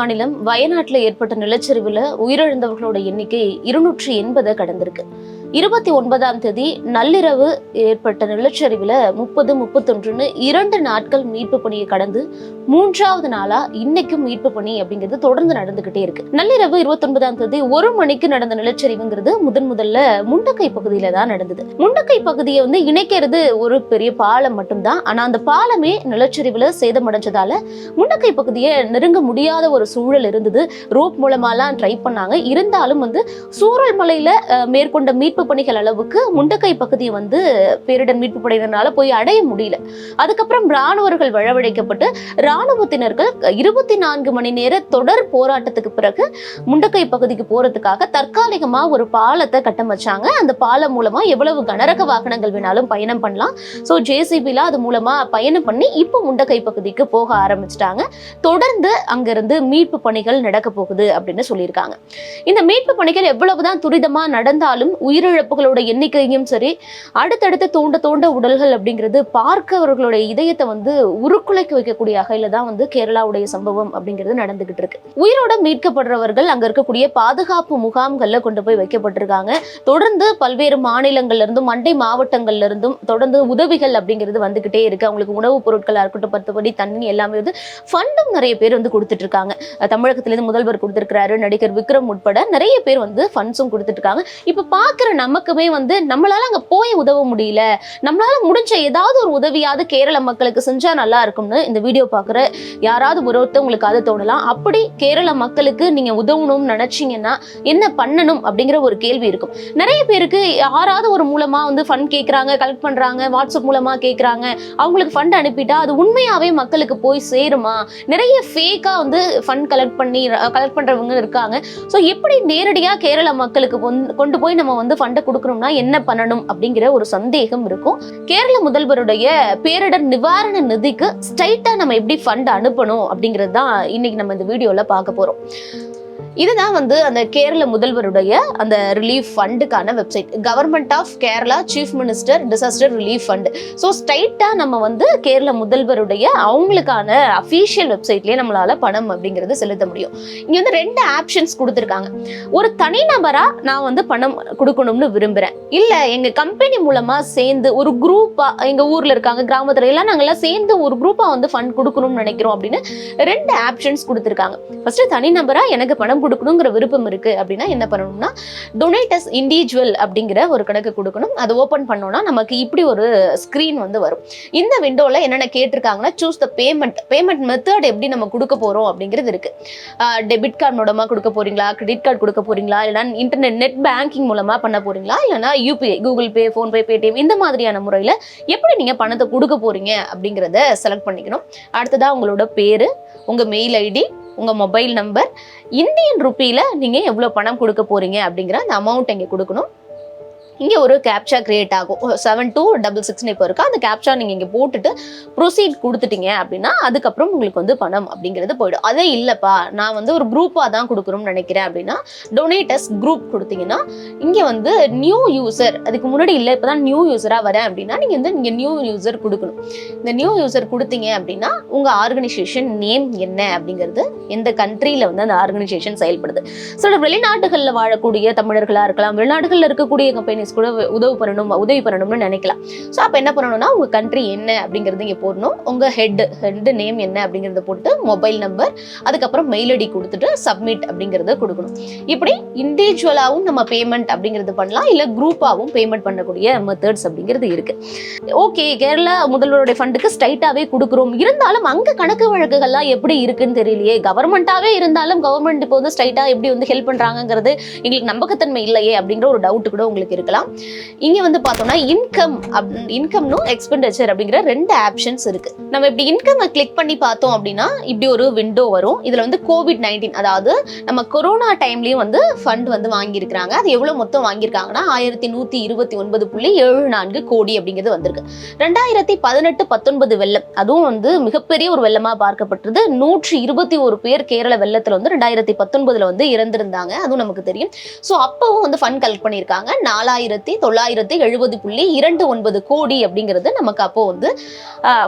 மாநிலம் வயநாட்டில் ஏற்பட்ட நிலச்சரிவில் உயிரிழந்தவர்களோட எண்ணிக்கை 280 கடந்திருக்கு. 29ஆம் தேதி நள்ளிரவு ஏற்பட்ட நிலச்சரிவில் 30-31 2 நாட்கள் மீட்பு பணியை கடந்து 3வது நாளா இன்னைக்கும் மீட்பு பணி அப்படிங்கிறது தொடர்ந்து நடந்துகிட்டே இருக்கு. நள்ளிரவு 29ஆம் தேதி 1 மணிக்கு நடந்த நிலச்சரிவுங்கிறது முதல்ல முண்டக்கை பகுதியில தான் நடந்தது. முண்டக்கை பகுதியை இணைக்கிறது ஒரு பெரிய பாலம் மட்டும்தான். ஆனா அந்த பாலமே நிலச்சரிவுல சேதமடைஞ்சதால முண்டக்கை பகுதியை நெருங்க முடியாத ஒரு சூழல் இருந்தது. ரோப் மூலமாலாம் ட்ரை பண்ணாங்க. இருந்தாலும் சூரல் மலையில மேற்கொண்ட மீட்பு பணிகள் அளவுக்கு முண்டக்கை பகுதியை பேரிடர் மீட்பு படையினரால போய் அடைய முடியல. அதுக்கப்புறம் ராணுவர்கள் வரவழைக்கப்பட்டு ராணுவத்தினர்கள் 24 மணி நேர தொடர் போராட்டத்துக்கு பிறகு முண்டக்கை பகுதிக்கு போறதுக்காக தற்காலிகமா ஒரு பாலத்தை கட்டமைச்சாங்க. அந்த பாலம் மூலமா எவ்வளவு கனரக வாகனங்கள் வேணாலும் பயணம் பண்ணலாம். ஸோ ஜேசிபில அது மூலமா பயணம் பண்ணி இப்போ முண்டக்கை பகுதிக்கு போக ஆரம்பிச்சிட்டாங்க. தொடர்ந்து அங்கிருந்து மீட்பு பணிகள் நடக்க போகுது அப்படின்னு சொல்லியிருக்காங்க. இந்த மீட்பு பணிகள் எவ்வளவுதான் துரிதமா நடந்தாலும் உயிரிழப்புகளோட எண்ணிக்கையும் சரி, அடுத்தடுத்து தோண்ட உடல்கள் அப்படிங்கிறது பார்க்கவர்களுடைய இதயத்தை உருக்குலைக்க வைக்கக்கூடிய வகையில தான் கேரளாவுடைய சம்பவம் அப்படிங்கிறது நடந்துகிட்டு இருக்கு. உயிரோட மீட்கப்படுறவர்கள் அங்க இருக்கக்கூடிய பாதுகாப்பு முகாம்கள்ல கொண்டு போய் வைக்கப்பட்டிருக்காங்க. தொடர்ந்து பல்வேறு மாநிலங்கள்ல இருந்தும் மண்டை மாவட்டங்கள்ல இருந்தும் தொடர்ந்து உதவிகள் அப்படிங்கிறது வந்துகிட்டே இருக்கு. அவங்களுக்கு உணவுப் பொருட்களா இருக்கட்டும், பத்துபடி தண்ணி எல்லாமே ஃபண்டும் நிறைய பேர் கொடுத்துட்டு இருக்காங்க. தமிழகத்திலிருந்து முதல்வர் கொடுத்திருக்கிறாரு, நடிகர் விக்ரம் உட்பட நிறைய பேர் ஃபண்ட்ஸும் கொடுத்துட்டு இருக்காங்க. இப்ப பாக்குற நமக்குமே நம்மளால அங்க போய் உதவ முடியல, நம்மளால முடிஞ்ச ஏதாவது ஒரு உதவியாவது கேரள மக்களுக்கு செஞ்சா நல்லா இருக்கும்னு இந்த வீடியோ பாக்குற யாராவது ஒருத்தவங்களுக்கு அது தோணலாம். அப்படி கேரள மக்களுக்கு நீங்க உதவணும்னு நினைச்சீங்கன்னா என்ன பண்ணணும் அப்படிங்கிற ஒரு கேள்வி இருக்கும். நிறைய பேருக்கு யாராவது ஒரு மூலமா ஃபண்ட் கேட்கறாங்க, கலெக்ட் பண்றாங்க, வாட்ஸ்அப் மூலமா கேட்கறாங்க, அவங்களுக்கு ஃபண்ட் அனுப்பிட்டா அது உண்மையாவே மக்களுக்கு போய் சேருமா? நிறைய ஃபேக்கா ஃபண்ட் கலெக்ட் பண்றவங்க இருக்காங்க. ஸோ எப்படி நேரடியா கேரள மக்களுக்கு கொண்டு போய் நம்ம ஃபண்டை கொடுக்கணும்னா என்ன பண்ணணும் அப்படிங்கிற ஒரு சந்தேகம் இருக்கும். கேரள முதல்வருடைய பேரிடர் நிவாரண நிதிக்கு ஸ்ட்ரைட்டா நம்ம எப்படி ஃபண்ட் அனுப்பணும் அப்படிங்கிறது தான் இன்னைக்கு நம்ம இந்த வீடியோல பார்க்க போறோம். இதுதான் அந்த கேரள முதல்வருடைய அந்த ரிலீஃப் ஃபண்டுக்கான website, government of Kerala chief minister disaster relief fund. So ஸ்ட்ரைட்டா நம்ம கேரள முதல்வருடைய அவங்களுக்கான அஃபீஷியல் வெப்சைட்லயே நம்மளால பணம் அப்படிங்கிறது செலுத்த முடியும். இங்க 2 ஆப்ஷன்ஸ் கொடுத்துருக்காங்க. ஒரு தனிநபரா நான் பணம் கொடுக்கணும்னு விரும்புறேன், இல்ல எங்க கம்பெனி மூலமா சேர்ந்து ஒரு குரூப்பா, எங்க ஊர்ல இருக்காங்க கிராமத்துல எல்லாம் நாங்கெல்லாம் சேர்ந்து ஒரு குரூப்பா ஃபண்ட் கொடுக்கணும்னு நினைக்கிறோம் அப்படின்னு 2 ஆப்ஷன்ஸ் கொடுத்துருக்காங்க. ஃபர்ஸ்ட் தனிநபரா எனக்கு பணம் கொடுக்கணுங்கிற விருப்பம் இருக்கு அப்படின்னா என்ன பண்ணணும்னா டொனேட் அஸ் இண்டிவிஜுவல் அப்படிங்கிற ஒரு கணக்கு கொடுக்கணும். அது ஓபன் பண்ணோம்னா நமக்கு இப்படி ஒரு ஸ்கிரீன் வரும். இந்த விண்டோல என்னென்ன கேட்டிருக்காங்கன்னா சூஸ் த பேமெண்ட் மெத்தட் எப்படி நம்ம கொடுக்க போறோம் அப்படிங்கிறது இருக்கு. டெபிட் கார்டு மூலமா கொடுக்க போறீங்களா, கிரெடிட் கார்டு கொடுக்க போறீங்களா, இல்லைன்னா இன்டர்நெட் நெட் பேங்கிங் மூலமா பண்ண போறீங்களா, இல்லைன்னா UPI Google Pay, PhonePe, Paytm இந்த மாதிரியான முறையில எப்படி நீங்க பணத்தை கொடுக்க போறீங்க அப்படிங்கிறத செலக்ட் பண்ணிக்கணும். அடுத்ததா உங்களோட பேரு, உங்க மெயில் ஐடி, உங்க மொபைல் நம்பர், இந்தியன் ருப்பியில நீங்க எவ்வளவு பணம் கொடுக்க போறீங்க அப்படிங்கிற அந்த அமௌண்ட் இங்க கொடுக்கணும். இங்க ஒரு கேப்சா கிரியேட் ஆகும், 7266 இப்போ இருக்கு. அந்த கேப்சா நீங்க இங்க போட்டுட்டு ப்ரொசீட் கொடுத்துட்டீங்க அப்படின்னா அதுக்கப்புறம் உங்களுக்கு பணம் அப்படிங்கிறது போயிடும். அதே இல்லப்பா நான் ஒரு குரூப்பா தான் கொடுக்கணும்னு நினைக்கிறேன் அப்படின்னா டொனேட்டஸ் குரூப் கொடுத்தீங்கன்னா இங்க நியூ யூசர், அதுக்கு முன்னாடி இல்லை இப்பதான் நியூ யூசரா வரேன் அப்படின்னா நீங்க நீங்க நியூ யூசர் கொடுக்கணும். இந்த நியூ யூசர் கொடுத்தீங்க அப்படின்னா உங்க ஆர்கனைசேஷன் நேம் என்ன அப்படிங்கிறது, எந்த கண்ட்ரியில அந்த ஆர்கனைசேஷன் செயல்படுது. சில வெளிநாடுகள்ல வாழக்கூடிய தமிழர்களா இருக்கலாம், வெளிநாடுகள்ல இருக்கக்கூடிய கம்பெனி கூட உதவி பண்ணணும்னு நினைக்கலாம். சோ அப்ப என்ன பண்ணணும்னா உங்க கண்ட்ரி என்ன அப்படிங்கறது இங்க போடணும். உங்க ஹெட் நேம் என்ன அப்படிங்கறத போட்டு மொபைல் நம்பர், அதுக்கப்புறம் மெயில் ஐடி கொடுத்துட்டு சப்மிட் அப்படிங்கறத கொடுக்கணும். இப்படி இண்டிவிஜுவலாவும் நம்ம பேமெண்ட் அப்படிங்கறது பண்ணலாம், இல்ல குரூப்பாவும் பேமெண்ட் பண்ணக்கூடிய மெத்தட்ஸ் அப்படிங்கிறது இருக்கு. ஓகே, கேரளா முதல்வருடைய ஃபண்டுக்கு ஸ்ட்ரைட்டாவே கொடுக்குறோம், இருந்தாலும் அங்க கணக்கு வழக்குகள்லாம் எப்படி இருக்குன்னு தெரியலையே, கவர்மெண்டாவே இருந்தாலும் கவர்மெண்ட் இப்போ ஸ்ட்ரைட்டா எப்படி ஹெல்ப் பண்றாங்கிறது எங்களுக்கு நம்பகத்தன்மை இல்லையே அப்படிங்கிற ஒரு டவுட் கூட உங்களுக்கு இருக்கலாம். இங்க பார்த்தோம்னா இன்கம்னும் எக்ஸ்பெண்டிச்சர் அப்படிங்கிற 2 ஆப்ஷன்ஸ் இருக்கு. நம்ம இப்படி இன்கம் கிளிக் பண்ணி பார்த்தோம் அப்படின்னா இப்படி ஒரு விண்டோ வரும். இதுல COVID-19, அதாவது நம்ம கொரோனா டைம்லயும் ஃபண்ட் வாங்கியிருக்காங்க. அது எவ்வளவு மொத்தம் வாங்கியிருக்காங்கன்னா 1129.74 கோடி அப்படிங்கிறது வந்திருக்கு. 2018-19 வெள்ளம், அதுவும் மிகப்பெரிய ஒரு வெள்ளமா பார்க்கப்பட்டது. 121 பேர் கேரள வெள்ளத்துல 2019 இறந்திருந்தாங்க, அதுவும் நமக்கு தெரியும். ஸோ அப்பவும் ஃபண்ட் கலெக்ட் பண்ணியிருக்காங்க. 4000 6,970.29 கோடி அப்படிங்கிறது நமக்கு அப்போ வந்து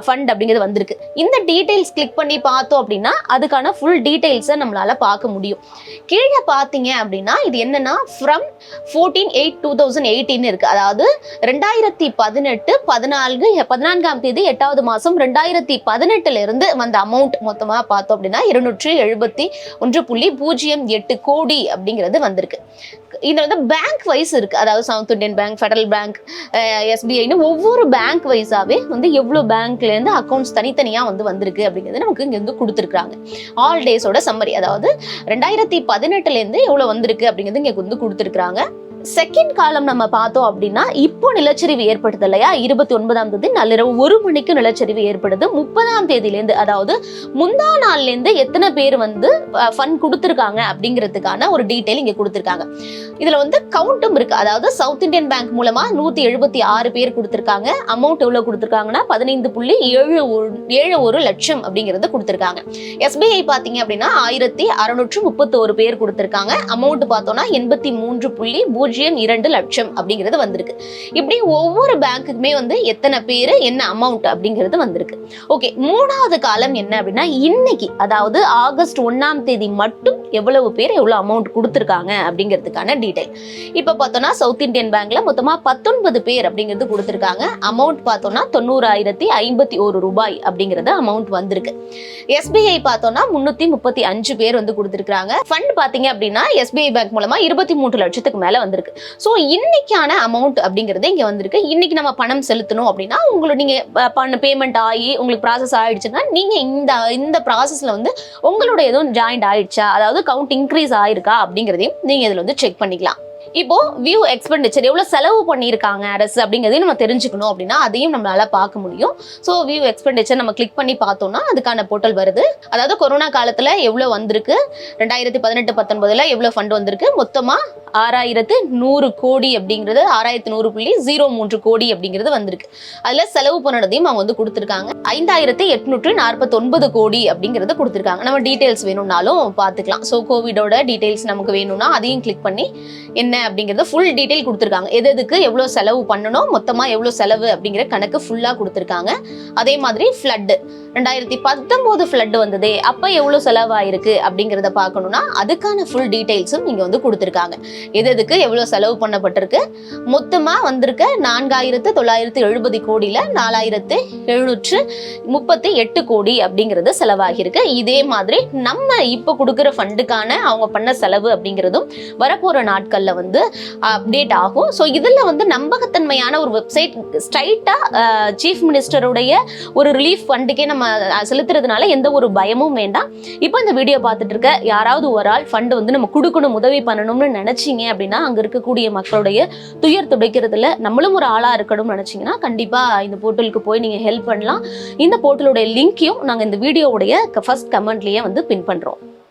ஃபண்ட் அப்படிங்கிறது வந்திருக்கு. இந்த டீடைல்ஸ் கிளிக் பண்ணி பார்த்தோம் அப்படின்னா அதுக்கான ஃபுல் டீடைல்ஸை நம்மளால பார்க்க முடியும். கீழே பார்த்தீங்க அப்படின்னா இது என்னன்னா ஃப்ரம் 14/8/2018 இருக்கு. அதாவது 14ஆம் தேதி 8வது மாசம் 2018 இருந்து வந்த அமௌண்ட் மொத்தமா பார்த்தோம் அப்படின்னா 271.08 கோடி அப்படிங்கிறது வந்திருக்கு. இது வந்து பேங்க் வைஸ் இருக்கு. அதாவது South Indian Bank, Federal Bank, SBIன்னு ஒவ்வொரு பேங்க் வைஸாவே வந்து எவ்வளவு பேங்க்ல இருந்து அக்கௌண்ட்ஸ் தனித்தனியா வந்து வந்திருக்கு அப்படிங்கிறது நமக்கு இங்க வந்து கொடுத்துருக்காங்க. ஆல் டேஸோட சம்மரி, அதாவது 2018 இருந்து எவ்வளவு வந்திருக்கு அப்படிங்கிறது இங்க வந்து கொடுத்துருக்காங்க. செகண்ட் காலம் நம்ம பார்த்தோம் அப்படின்னா இப்போ நிலச்சரிவு ஏற்படுது இல்லையா, 29ஆம் தேதி நள்ளிரவு 1 மணிக்கு நிலச்சரிவு ஏற்படுது. 30ஆம் தேதியிலேருந்து, அதாவது முந்தா நாள்ல இருந்து எத்தனை பேர் வந்து ஃபண்ட் கொடுத்துருக்காங்க அப்படிங்கிறதுக்கான ஒரு டீட்டெயில் இங்க கொடுத்துருக்காங்க. இதுல வந்து கவுண்ட்டும் இருக்கு. அதாவது சவுத் இந்தியன் பேங்க் மூலமா 176 பேர் கொடுத்துருக்காங்க. அமௌண்ட் எவ்வளவு கொடுத்துருக்காங்கன்னா 15.71 லட்சம் அப்படிங்கிறது கொடுத்துருக்காங்க. SBI பாத்தீங்க அப்படின்னா 1631 பேர் கொடுத்துருக்காங்க. அமௌண்ட் பார்த்தோம்னா 83.02 லட்சம் அப்படிங்கிறது வந்திருக்கு. இப்படி ஒவ்வொரு பேங்க்குமே வந்து எத்தனை பேரு என்ன அமௌண்ட் அப்படிங்கிறது வந்திருக்கு. ஓகே, மூணாவது காலம் என்ன அப்படின்னா இன்னைக்கு, அதாவது ஆகஸ்ட் 1ஆம் தேதி மட்டும் எவ்வளவு பேர் எவ்வளவு அமௌண்ட் கொடுத்துருக்காங்க அப்படிங்கிறதுக்கான டீடைல். இப்ப பார்த்தோம்னா சவுத் இந்தியன் பேங்க்ல மொத்தமா 19 பேர் அப்படிங்கிறது கொடுத்துருக்காங்க. அமௌண்ட் பார்த்தோம்னா 90,051 ரூபாய் அப்படிங்கிறது அமௌண்ட் வந்திருக்கு. SBI பார்த்தோம்னா 335 பேர் வந்து கொடுத்துருக்காங்க. ஃபண்ட் பாத்தீங்க அப்படின்னா SBI பேங்க் மூலமா 23 லட்சத்துக்கு மேல வந்திருக்கு. சோ இன்னைக்கான அமௌண்ட் அப்படிங்கிறது இங்க வந்திருக்கு. இன்னைக்கு நம்ம பணம் செலுத்தணும் அப்படின்னா உங்களுக்கு நீங்க பேமெண்ட் ஆகி உங்களுக்கு ப்ராசஸ் ஆயிடுச்சுன்னா நீங்க இந்த ப்ராசஸ்ல வந்து உங்களோட எதுவும் ஜாயிண்ட் ஆயிடுச்சா, அதாவது கவுண்ட் இன்க்ரீஸ் ஆயிருக்கா அப்படிங்கிறதையும் நீங்க இதுல வந்து செக் பண்ணிக்கலாம். இப்போ வியூ எக்ஸ்பெண்டிச்சர் எவ்வளவு செலவு பண்ணியிருக்காங்க அரசு அப்படிங்கிறதையும் நம்ம தெரிஞ்சுக்கணும் அப்படின்னா அதையும் நம்மளால பார்க்க முடியும். ஸோ வியூ எக்ஸ்பெண்டிச்சர் நம்ம கிளிக் பண்ணி பார்த்தோம்னா அதுக்கான போர்ட்டல் வருது. அதாவது கொரோனா காலத்துல எவ்வளவு வந்திருக்கு, 2018-19 எவ்வளவு ஃபண்ட் வந்திருக்கு, மொத்தமா 6,100 கோடி அப்படிங்கிறது 6,100.03 கோடி அப்படிங்கிறது வந்திருக்கு. அதுல செலவு பண்ணதையும் அவங்க வந்து கொடுத்துருக்காங்க. 5,849 கோடி அப்படிங்கிறது கொடுத்துருக்காங்க. நம்ம டீடைல்ஸ் வேணும்னாலும் பார்த்துக்கலாம். ஸோ கோவிடோட டீடைல்ஸ் நமக்கு வேணும்னா அதையும் கிளிக் பண்ணி என்ன அப்படிங்கறது ஃபுல் டீடைல் கொடுத்துருக்காங்க. எதுக்கு எவ்வளவு செலவு பண்ணணும், மொத்தமா எவ்வளவு செலவு அப்படிங்கிற கணக்கு ஃபுல்லா கொடுத்துருக்காங்க. அதே மாதிரி ஃப்ளட் 2019 ஃப்ளட் வந்ததே அப்ப எவ்வளவு செலவாயிருக்கு அப்படிங்கிறத பார்க்கணும்னா அதுக்கான ஃபுல் டீடைல்ஸும் இங்க வந்து கொடுத்துருக்காங்க. எதுக்கு எவ்வளவு செலவு பண்ணப்பட்டிருக்கு, மொத்தமா வந்திருக்க 4,970 கோடியில 4,738 கோடி அப்படிங்கிறது செலவாகிருக்கு. இதே மாதிரி நம்ம இப்ப கொடுக்கிற ஃபண்டுக்கான அவங்க பண்ண செலவு அப்படிங்கிறதும் வரப்போற நாட்கள்ல வந்து அப்டேட் ஆகும். ஸோ இதுல வந்து நம்பகத்தன்மையான ஒரு வெப்சைட் ஸ்ட்ரைட்டா சீஃப் மினிஸ்டருடைய ஒரு ரிலீஃப் ஃபண்டுக்கே நம்ம செலுத்துறதுனால எந்த ஒரு பயமும் வேண்டாம். இப்போ இந்த வீடியோ பார்த்துட்டு இருக்க யாராவது ஒரு ஆள் ஃபண்ட் வந்து நம்ம கொடுக்கணும், உதவி பண்ணணும்னு நினைச்சீங்க அப்படின்னா அங்க இருக்கக்கூடிய மக்களுடைய துயர் துடைக்கிறதுல நம்மளும் ஒரு ஆளா இருக்கணும்னு நினைச்சீங்கன்னா கண்டிப்பா இந்த போர்ட்டலுக்கு போய் நீங்க ஹெல்ப் பண்ணலாம். இந்த போர்ட்டலுடைய லிங்கையும் நாங்க இந்த வீடியோவுடைய ஃபர்ஸ்ட் கமெண்ட்லயே வந்து பின் பண்றோம்.